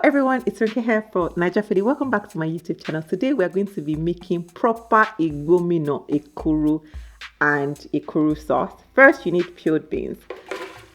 everyone, it's Rinke here for Niger Foodie. Welcome back to my YouTube channel. Today we are going to be making proper Igbomina, Ekuru and Ekuru sauce. First, you need peeled beans.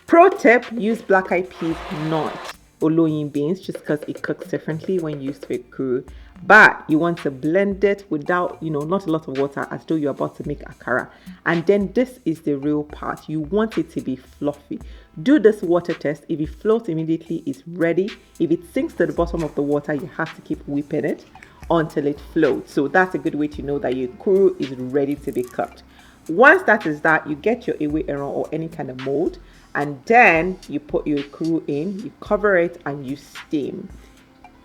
Pro tip, use black eyed peas, not oloyin beans, just because it cooks differently when used for Ekuru. But you want to blend it without, not a lot of water, as though you're about to make akara. And then this is the real part. You want it to be fluffy. Do this water test. If it floats immediately, it's ready. If it sinks to the bottom of the water, you have to keep whipping it until it floats. So that's a good way to know that your Ekuru is ready to be cooked. Once that is that, you get your ewe eron or any kind of mold, and then you put your Ekuru in, you cover it, and you steam.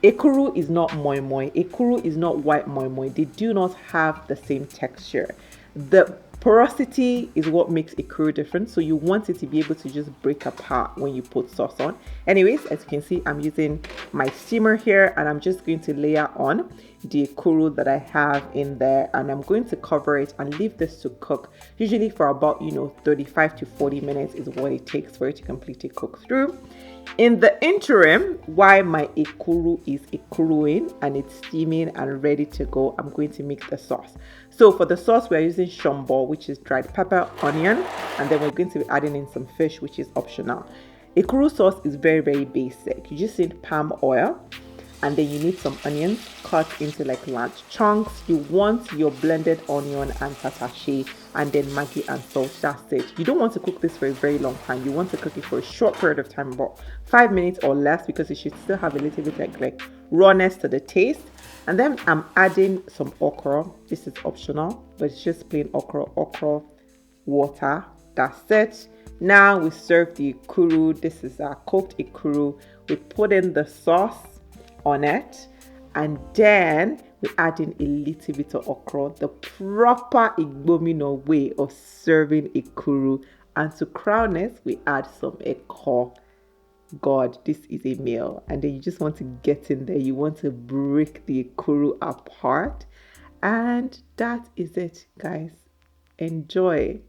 Ekuru is not moimoi. Ekuru is not white moimoi. They do not have the same texture. The porosity is what makes Ekuru different. So you want it to be able to just break apart when you put sauce on. Anyways, as you can see, I'm using my steamer here, and I'm just going to layer on the Ekuru that I have in there, and I'm going to cover it and leave this to cook. Usually for about 35 to 40 minutes is what it takes for it to completely cook through. In the interim, while my Ekuru is Ekuruing and it's steaming and ready to go, I'm going to make the sauce. So for the sauce, we're using shombo, which is dried pepper, onion, and then we're going to be adding in some fish, which is optional. Ekuru sauce is very, very basic. You just need palm oil, and then you need some onions cut into like large chunks. You want your blended onion and tatashi, and then Maggi and salt. That's it. You don't want to cook this for a very long time. You want to cook it for a short period of time, about 5 minutes or less, because it should still have a little bit like rawness to the taste. And then I'm adding some okra. This is optional, but it's just plain okra water. That's it. Now we serve the Ekuru. This is our cooked Ekuru. We put in the sauce on it, and then we add in a little bit of okra, the proper Igbomina way of serving Ekuru. And to crown it, we add some Ekuru. God, this is a meal. And then you just want to get in there. You want to break the Ekuru apart, and that is it, guys. Enjoy.